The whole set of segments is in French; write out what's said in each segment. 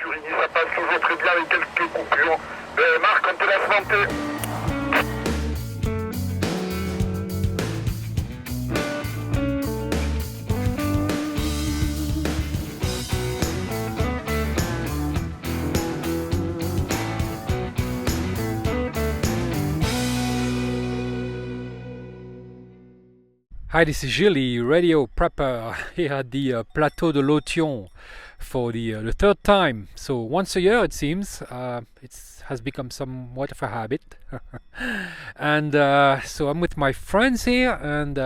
Turini, ça passe toujours très bien avec quelques coupures. Marc, on te laisse monter. Hi, this is Gilles, radio prepper here at the plateau de l'Authion for the third time. So once a year it seems. It has become somewhat of a habit. And so I'm with my friends here, and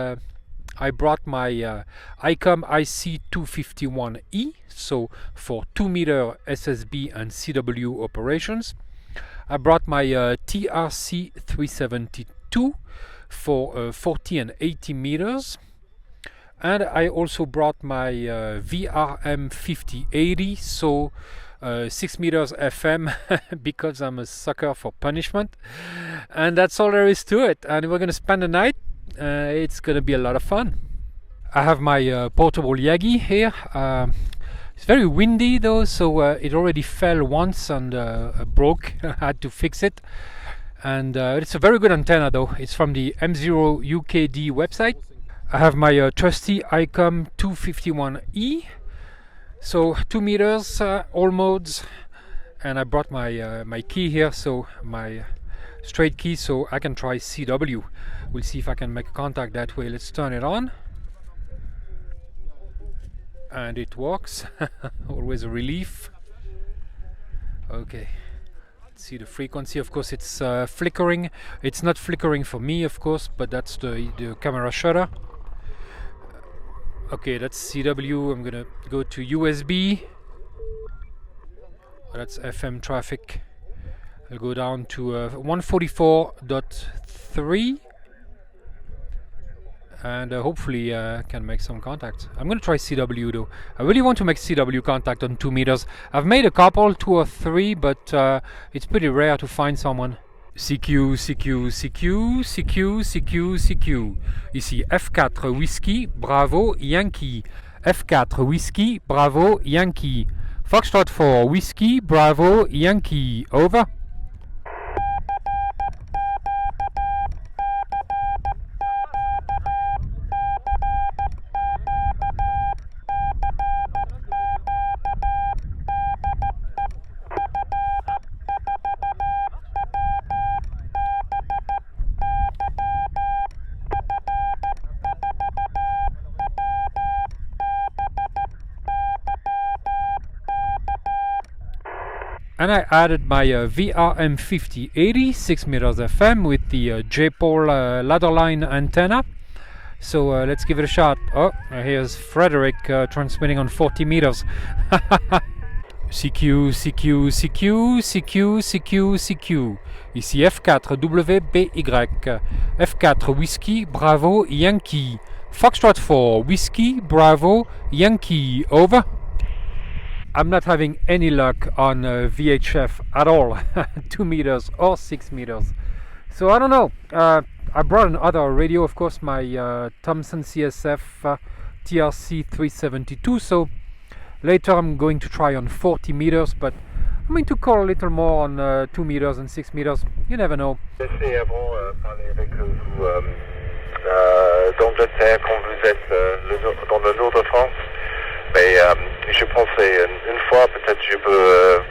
I brought my ICOM IC251E, so for 2 meter SSB and CW operations. I brought my TRC 372 for 40 and 80 meters, and I also brought my VRM 5080, so 6 meters FM because I'm a sucker for punishment, and that's all there is to it. And we're gonna spend the night. It's gonna be a lot of fun. I have my portable Yagi here. It's very windy though, so it already fell once and broke. I had to fix it. And it's a very good antenna though. It's from the M0 UKD website. I have my trusty ICOM 251E, so 2 meters, all modes, and I brought my my key here, so my straight key, so I can try CW. We'll see if I can make contact that way. Let's turn it on, and it works. Always a relief. Okay. See the frequency, of course it's flickering. It's not flickering for me, of course, but that's the camera shutter. Okay, that's CW. I'm gonna go to USB. That's FM traffic. I'll go down to 144.3, and hopefully can make some contact. I'm gonna try CW though. I really want to make CW contact on 2 meters. I've made a couple, 2 or 3, but it's pretty rare to find someone. CQ, CQ, CQ, CQ, CQ, CQ. Ici F4 Whiskey, Bravo, Yankee. F4 Whiskey, Bravo, Yankee. Foxtrot 4 Whiskey, Bravo, Yankee. Over. And I added my VRM 5080 6 meters FM with the J-pole ladder line antenna. So let's give it a shot. Oh, here's Frederick transmitting on 40 meters. CQ, CQ, CQ, CQ, CQ, CQ. Ici F4 WBY. F4 Whiskey, Bravo, Yankee. Foxtrot 4 Whiskey, Bravo, Yankee. Over. I'm not having any luck on VHF at all, 2 meters or 6 meters. So I don't know. I brought another radio, of course, my Thomson CSF TRC 372. So later I'm going to try on 40 meters, but I'm going to call a little more on 2 meters and 6 meters. You never know. Laissez avant parler avec vous d'Angleterre quand vous êtes dans le nord de France. Mais je pensais une fois, peut-être je peux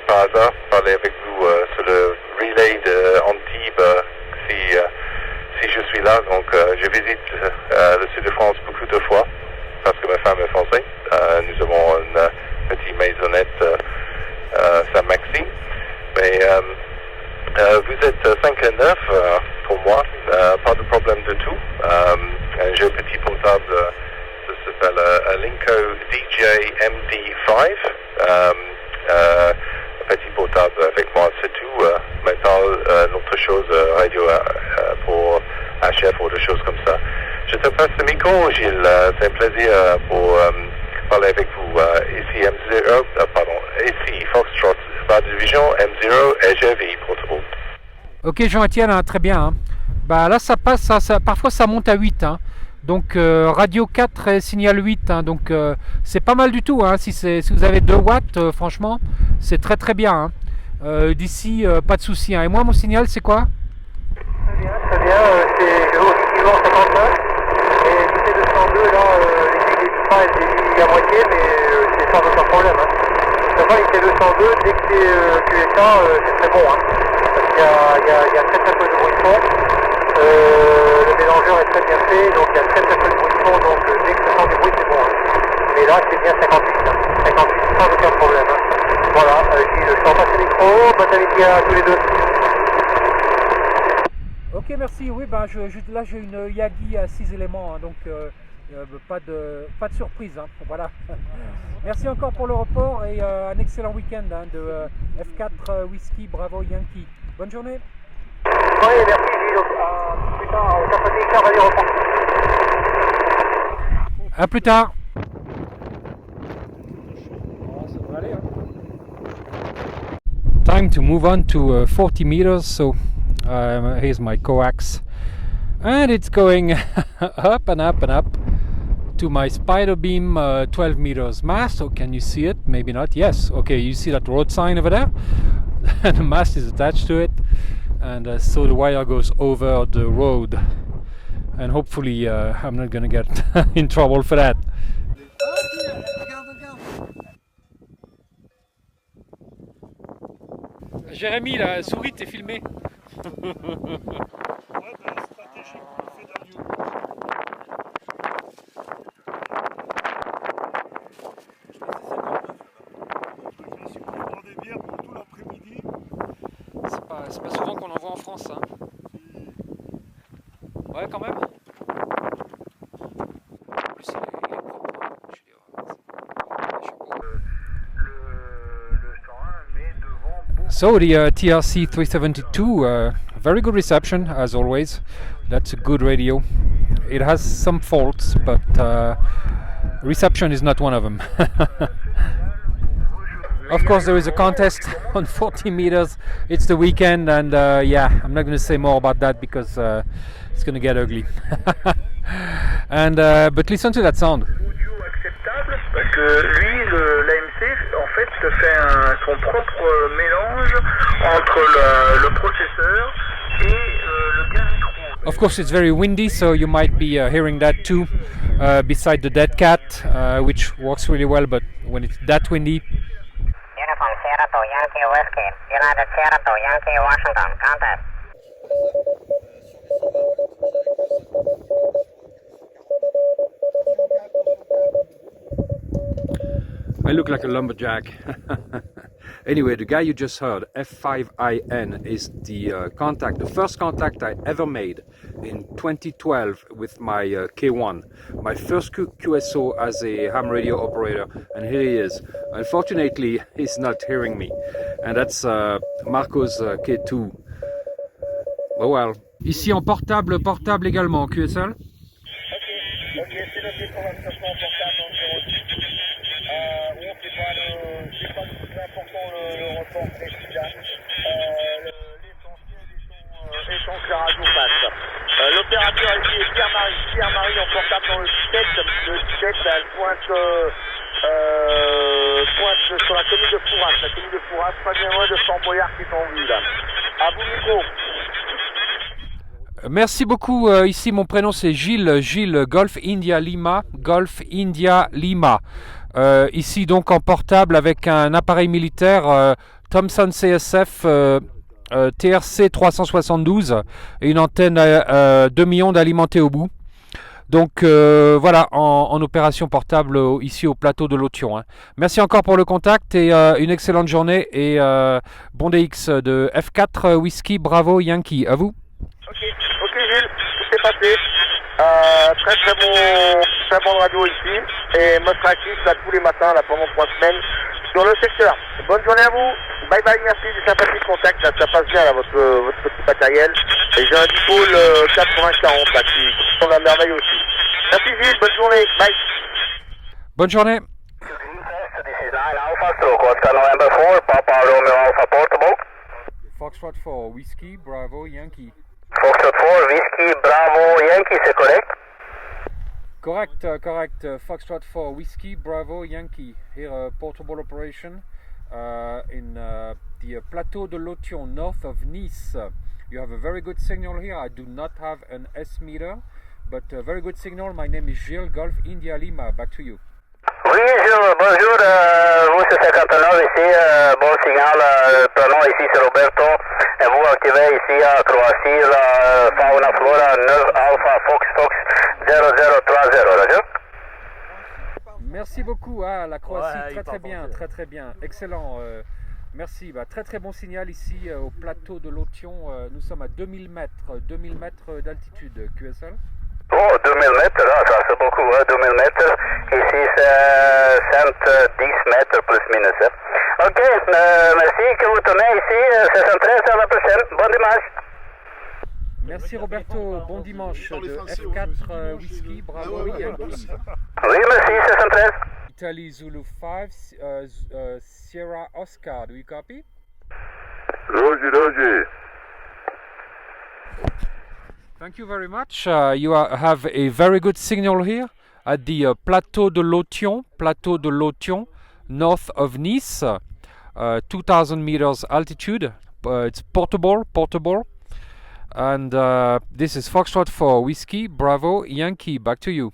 par hasard parler avec vous sur le relay d'Antibes si je suis là. Donc je visite le sud de France beaucoup de fois parce que ma femme est française. Nous avons une petite maisonnette Saint-Maxime. Mais vous êtes 5 et 9 pour moi, pas de problème du tout. J'ai un petit portable. Ça s'appelle un Linko DJ MD5, un petit portable avec moi, c'est tout. Maintenant, notre chose, radio pour HF ou des choses comme ça. Je te passe le micro, Gilles. C'est un plaisir pour parler avec vous. Ici M0, ici Foxtrot, par division M0 HV Protocol. Ok, Jean-Étienne, hein, très bien. Hein. Bah, là, ça passe, parfois ça monte à 8. Hein. Donc radio 4 et signal 8, hein, donc c'est pas mal du tout, hein, si vous avez 2 watts, franchement, C'est très très bien. Hein. D'ici, pas de souci. Hein. Et moi, mon signal, c'est quoi? Très bien, c'est effectivement 59. Et j'étais de 102, là, les pas été mis à moitié, mais c'est sans aucun problème. Hein. Seulement, il était 202, dès que tu es QSA, c'est très bon. Hein. Parce qu'il y a très très peu de bruit de fond. Le mélangeur est très bien fait, donc il y a très très peu de bruit de fond, donc dès que tu sens du bruit, c'est bon. Hein. Mais là, c'est bien 58. Hein. 58 sans aucun problème. Hein. Voilà, Gilles, je t'en passe le micro, bonne amitié à tous les deux. Ok, merci. Oui, ben, là j'ai une Yagi à 6 éléments, hein, donc pas de surprise. Hein, voilà. Merci encore pour le report et un excellent week-end hein, de F4 Whisky Bravo Yankee. Bonne journée. Oui, merci Gilles. Plus tard, on t'a dit que ça va aller reprendre. À plus tard. Time to move on to 40 meters. So here's my coax, and it's going up and up and up to my spider beam 12 meters mast. So can you see it? Maybe not. Yes. Okay, you see that road sign over there? The mast is attached to it, and so the wire goes over the road, and hopefully I'm not gonna get in trouble for that. Jérémy, la souris t'es filmé. Ouais, ben, stratégique, on fait de la Je suis pour boire des bières pour tout l'après-midi. C'est pas souvent qu'on en voit en France, hein. Ouais, quand même. En plus, il est propre, hein. Je suis Le 101 met devant. So the TRC 372, very good reception as always. That's a good radio. It has some faults, but reception is not one of them. Of course, there is a contest on 40 meters. It's the weekend, and yeah, I'm not going to say more about that because it's going to get ugly. And but listen to that sound. Audio acceptable parce que lui, l'AMC, en fait, se fait son propre mélange entre le processeur et le gain micro. Of course, it's very windy, so you might be hearing that too, beside the dead cat, which works really well. But when it's that windy. Uniform Sierra to Yankee Whiskey, United Sierra to Yankee Washington, contact. I look like a lumberjack. Anyway, the guy you just heard, F5IN, is the contact, the first contact I ever made in 2012 with my K1, my first QSO as a ham radio operator, and here he is. Unfortunately, he's not hearing me, and that's Marco's K2. Oh well. Ici en portable également, QSL. Ok, c'est noté pour l'abstation en portable en 06. Bon, c'est pas le plus important le report précis là. L'essentiel étant que la radio passe. L'opérateur ici est Pierre-Marie en portable dans le 17. Le 17, elle pointe sur la commune de Fouras. La commune de Fouras, pas bien loin de Fort Boyard qui est en vue là. À vous micro. Merci beaucoup. Ici, mon prénom c'est Gilles Golf India Lima. Ici donc en portable avec un appareil militaire Thomson CSF TRC 372 et une antenne 2 millions d'alimentés au bout. Donc voilà, en opération portable ici au plateau de l'Authion. Hein. Merci encore pour le contact et une excellente journée et bon DX de F4 Whisky Bravo Yankee. À vous. Ok Gilles, tout s'est passé. Très bonne radio ici. Et moi actif là tous les matins là, pendant 3 semaines sur le secteur. Bonne journée à vous. Bye bye, merci du sympathique contact. Là, ça passe bien là, votre petit matériel. Et j'ai un dipôle 80-40 là qui tombe à merveille aussi. Merci Gilles, bonne journée. Bye. Bonne journée. Foxtrot 4, Whiskey, Bravo, Yankee. Foxtrot 4, Whiskey, Bravo, Yankee, c'est correct? Correct. Foxtrot 4, Whiskey, Bravo, Yankee. Here, portable operation. in the plateau de l'Authion, north of Nice. You have a very good signal here. I do not have an S meter, but a very good signal. My name is Gilles, Golf India Lima. Back to you. Oui, Gilles, bonjour. Vous, c'est 59 ici. Bon signal. Pronom ici, c'est Roberto. Et vous, activez ici à Croatie, la Fauna Flora 9 Alpha Fox Fox 0030. D'accord? Merci beaucoup. Ah, la Croatie, Ouais, très bien, très bien. Excellent. Merci. Très bon signal ici au plateau de l'Authion. Nous sommes à 2000 mètres d'altitude. QSL. Oh, 2000 mètres, là, ça c'est beaucoup, hein, 2000 mètres. Ici, c'est 110 mètres plus minus. Hein. Ok, merci que vous tenez ici. 613, à la prochaine. Bon dimanche. Merci Roberto. Bon dimanche de F4 Whisky. Bravo Yankee. Oui, merci, 613. Italy Zulu 5 Sierra Oscar. Do you copy? Roger. Thank you very much. You have a very good signal here at the plateau de l'Authion, north of Nice, 2,000 meters altitude. It's portable, and this is Foxtrot for Whiskey, Bravo, Yankee. Back to you.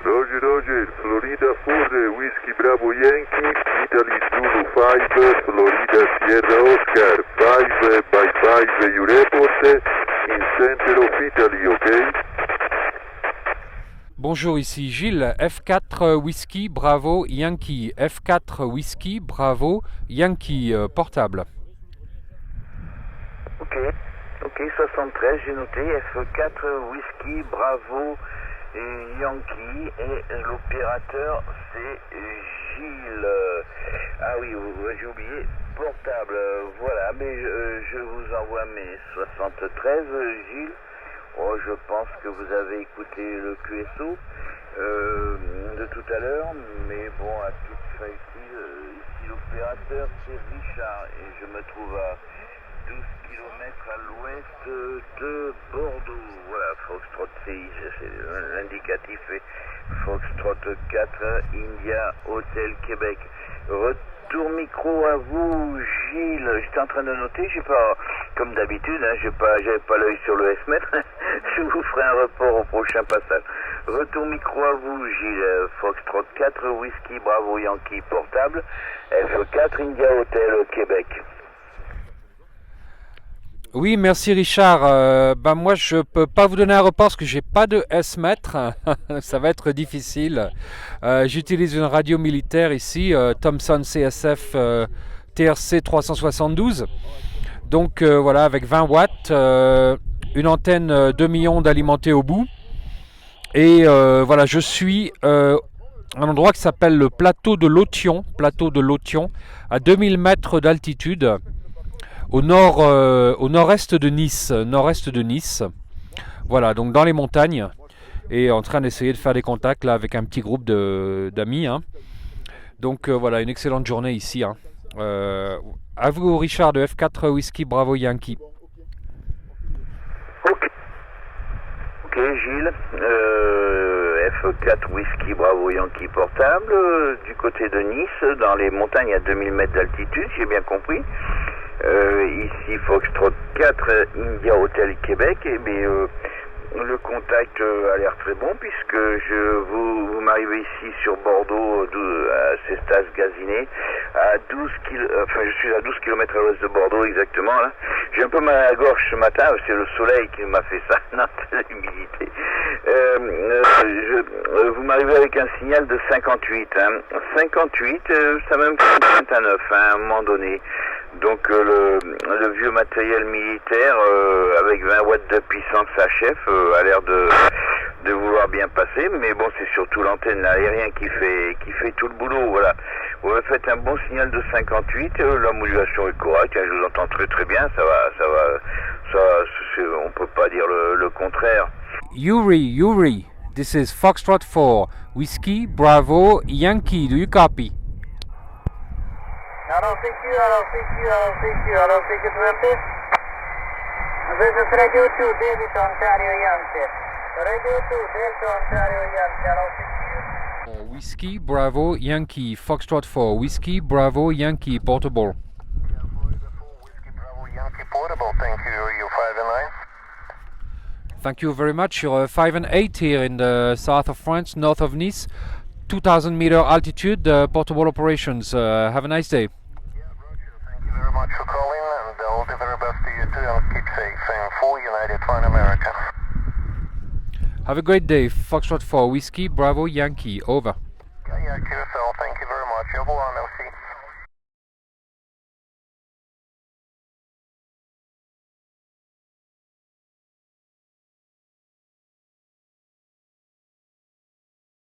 Roger, Florida 4, Whiskey Bravo Yankee, Italy Zulu 5, Florida Sierra Oscar, 5 by 5 you report, in center of Italy, ok? Bonjour, ici Gilles, F4 Whisky, Bravo, Yankee, F4 Whisky, Bravo, Yankee, portable. Ok, 73, j'ai noté F4 Whisky, Bravo, et Yankee, et l'opérateur c'est Gilles. Ah oui, j'ai oublié, portable, voilà, mais je vous envoie mes 73, Gilles. Oh, je pense que vous avez écouté le QSO de tout à l'heure, mais bon, à toute fin ici l'opérateur c'est Richard, et je me trouve à 12 km à l'ouest de Bordeaux. Voilà, Foxtrot CI, l'indicatif est Foxtrot 4 India Hotel Québec. Retour micro à vous, Gilles. J'étais en train de noter, j'ai pas, comme d'habitude, hein, j'avais pas l'œil sur le S-mètre. Je vous ferai un report au prochain passage. Retour micro à vous, Gilles. Foxtrot 4 Whisky Bravo Yankee portable, F4 India Hotel Québec. Oui, merci Richard. Moi, je peux pas vous donner un report parce que j'ai pas de S-mètre. Ça va être difficile. J'utilise une radio militaire ici, Thomson CSF TRC 372. Donc voilà, avec 20 watts, une antenne 2 millions d'alimentés au bout. Et voilà, je suis un endroit qui s'appelle le plateau de l'Authion, à 2000 mètres d'altitude. Au nord-est de Nice, voilà, donc dans les montagnes, et en train d'essayer de faire des contacts là avec un petit groupe d'amis. Hein. Donc voilà, une excellente journée ici. Hein. À vous, Richard de F4 Whisky Bravo Yankee. Ok, Gilles. F4 Whisky Bravo Yankee portable, du côté de Nice, dans les montagnes à 2000 mètres d'altitude, j'ai bien compris. Ici Foxtrot 4 India Hotel Québec, et le contact a l'air très bon puisque vous m'arrivez ici sur Bordeaux à Cestas Gaziné à 12 je suis à 12 km à l'ouest de Bordeaux exactement là. J'ai un peu mal à la gorge ce matin, c'est le soleil qui m'a fait ça, non, c'est l'humidité. Vous m'arrivez avec un signal de 58, hein. 58, ça même fait un 9 hein, à un moment donné. Donc le vieux matériel militaire avec 20 watts de puissance HF a l'air de vouloir bien passer, mais bon c'est surtout l'antenne aérienne qui fait tout le boulot, voilà. Vous me faites un bon signal de 58, la modulation est correcte, hein, je vous entends très bien, ça va, on peut pas dire le contraire. Yuri, this is Foxtrot 4 Whiskey Bravo Yankee, do you copy? I don't think you. I don't think it's empty. This is Radio 2, David Ontario Yankee. Radio 2, Delta Ontario Yankee. I don't think you. Whiskey, Bravo, Yankee, Foxtrot 4, Whiskey, Bravo, Yankee, portable. Yeah, Florida 4, Whiskey Bravo, Yankee portable, thank you. You're 5 and 9. Thank you very much. You're 5 and 8 here in the south of France, north of Nice. 2,000 meter altitude, portable operations. Have a nice day. Yeah, Roger, thank you very much for calling, and all the very best to you too, and keep safe. And for United Fine America. Have a great day. Foxtrot 4, Whiskey, Bravo, Yankee. Over. Yeah, QSL, thank you very much. Over, merci.